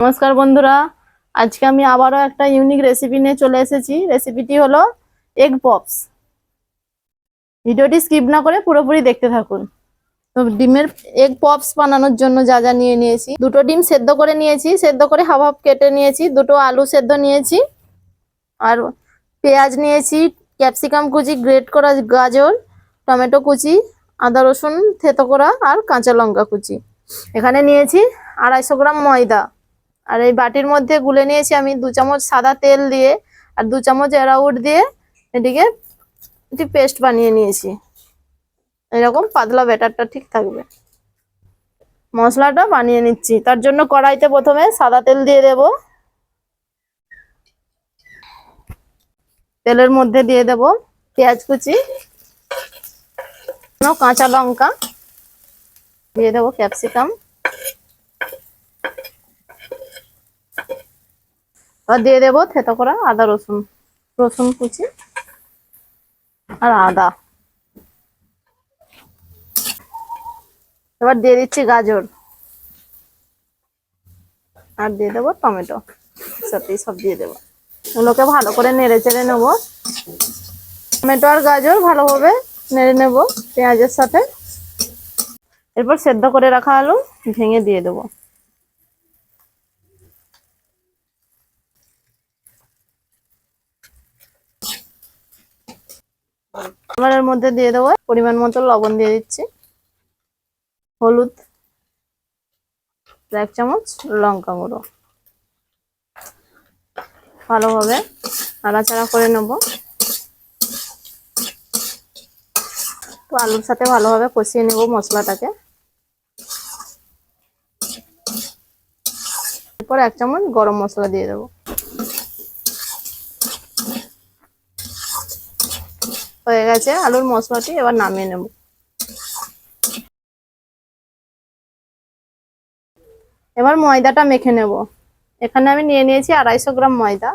নমস্কার বন্ধুরা, আজকে আমি আবারও একটা ইউনিক রেসিপি নিয়ে চলে এসেছি। রেসিপিটি হলো এগ পপস। ভিডিওটি স্কিপ না করে পুরোপুরি দেখতে থাকুন। তো ডিমের এগ পপস বানানোর জন্য যা যা নিয়ে নিয়েছি: দুটো ডিম সেদ্ধ করে নিয়েছি, সেদ্ধ করে হাফ হাফ কেটে নিয়েছি, দুটো আলু সেদ্ধ নিয়েছি, আর পেঁয়াজ নিয়েছি, ক্যাপসিকাম কুচি, গ্রেট করা গাজর, টমেটো কুচি, আদা রসুন থেতো করা, আর কাঁচা লঙ্কা কুচি। এখানে নিয়েছি 250 গ্রাম ময়দা। আর এই বাটির মধ্যে গুলে নিয়েছি আমি 2 চামচ সাদা তেল দিয়ে, আর 2 চামচ অ্যারাউট দিয়ে এটিকে একটি পেস্ট বানিয়ে নিয়েছি। এরকম পাতলা ব্যাটারটা ঠিক থাকবে। মশলাটা বানিয়ে নিচ্ছি। তার জন্য কড়াইতে প্রথমে সাদা তেল দিয়ে দেব। তেলের মধ্যে দিয়ে দেব পেঁয়াজ কুচি, কাঁচা লঙ্কা, দিয়ে দেব ক্যাপসিকাম, আর দিয়ে দেব থেতো করা আদা রসুন রসুন কুচি আর আদা। এবার দিয়ে দিচ্ছি গাজর, আর দিয়ে দেবো টমেটো। সাথে সব দিয়ে দেবো। এগুলোকে ভালো করে নেড়ে চেড়ে নেবো। টমেটো আর গাজর ভালোভাবে নেড়ে নেব পেঁয়াজের সাথে। এরপর সেদ্ধ করে রাখা আলু ভেঙে দিয়ে দেবো। এবার এর মধ্যে দিয়ে দেবো পরিমাণ মতো লবণ দিয়ে দিচ্ছি, হলুদ 1 চামচ, লঙ্কা গুঁড়ো। ভালোভাবে নাড়াচাড়া করে নেব। তো আলুর সাথে ভালোভাবে কষিয়ে নেব মশলাটাকে। এরপর 1 চামচ গরম মশলা দিয়ে দেবো। হয়ে গেছে আলুর মশলাটি, এবার নামিয়ে নেব। এবার ময়দাটা মেখে নেব। এখানে আমি নিয়ে নিয়েছি 250 গ্রাম ময়দা।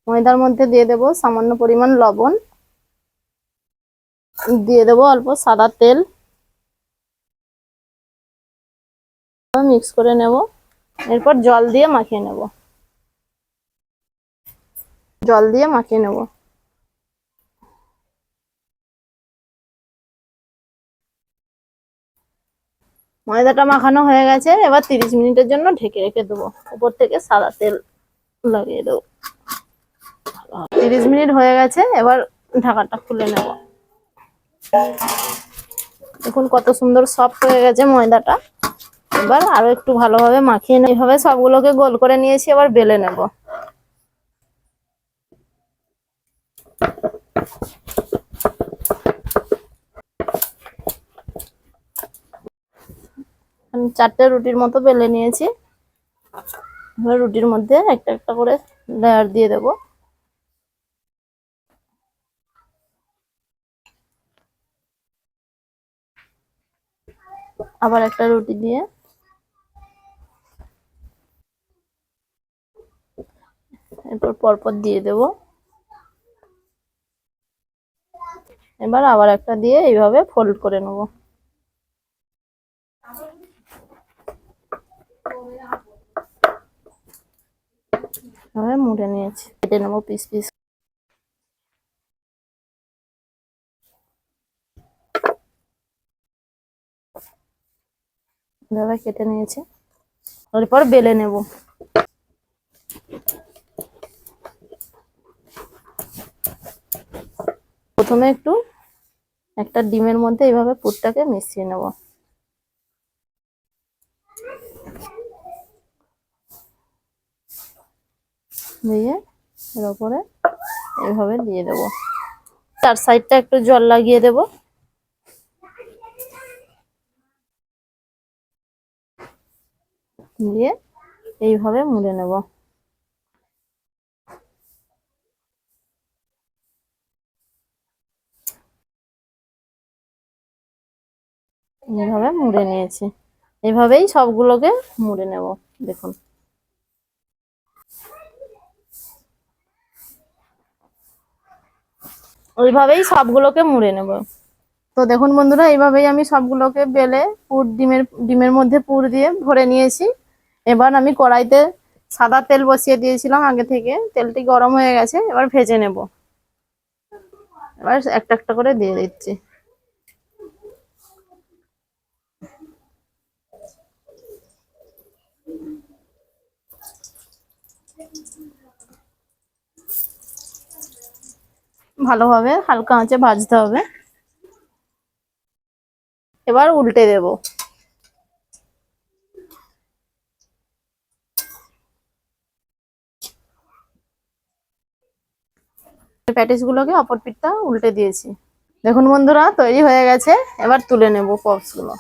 ময়দার মধ্যে দিয়ে দেব সামান্য পরিমাণ লবণ, দিয়ে দেব অল্প সাদা তেল, মিক্স করে নেব। এরপর জল দিয়ে মাখিয়ে নেব। ময়দাটা মাখানো হয়ে গেছে। এবার 30 মিনিটের জন্য ঢেকে রেখে দেবো। উপর থেকে সাদা তেল লাগিয়ে দেবো। 30 মিনিট হয়ে গেছে। এবার ঢাকাটা খুলে নেব। দেখুন কত সুন্দর সফট হয়ে গেছে ময়দাটা। এবার আরো একটু ভালোভাবে মাখিয়ে নেব। এইভাবে সবগুলোকে গোল করে নিয়েছি। এবার বেলে নেব। আমি 4টে রুটির মতো বেলে নিয়েছি। এবার রুটির মধ্যে একটা একটা করে লেয়ার দিয়ে দেব। আবার একটা রুটি দিয়ে এরপর পরপর দিয়ে দেব। এবার আবার একটা দিয়ে এইভাবে ফোল্ড করে নেব। এভাবে মুড়ে নিয়েছি। কেটে নেব পিস পিস। এভাবে কেটে নিয়েছি। এরপর বেলে নেব। প্রথমে একটা ডিমের মধ্যে এইভাবে পুরটাকে মিশিয়ে নেব। দিয়ে এর উপরে এইভাবে দিয়ে দেব। চার সাইডটা একটু জল লাগিয়ে দেব। দিয়ে এইভাবে মুড়ে নেব। এইভাবে মুড়ে নিয়েছি। এইভাবেই সবগুলোকে মুড়ে নেব। দেখুন ওইভাবেই সবগুলোকে মুড়ে নেব। তো দেখুন বন্ধুরা, এইভাবেই আমি সবগুলোকে বেলে ডিমের মধ্যে পুর দিয়ে ভরে নিয়েছি। এবার আমি কড়াইতে সাদা তেল বসিয়ে দিয়েছিলাম আগে থেকে, তেলটি গরম হয়ে গেছে, এবার ভেজে নেব। এবার একটা একটা করে দিয়ে দিচ্ছি। ভালোভাবে হালকা আঁচে ভাজতে হবে। এবার উল্টে দেব। প্যাটিস গুলোকে অপর পিঠটা উল্টে দিয়েছি। দেখুন বন্ধুরা, তৈরি হয়ে গেছে। এবার তুলে নেব পপস গুলো।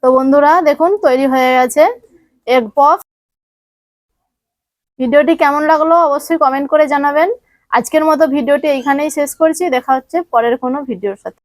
তো বন্ধুরা দেখুন, তৈরি হয়ে গেছে এগ পপস। ভিডিওটি কেমন লাগলো অবশ্যই কমেন্ট করে জানাবেন। আজকের মতো ভিডিওটি এইখানেই শেষ করছি। দেখা হচ্ছে পরের কোনো ভিডিওর সাথে।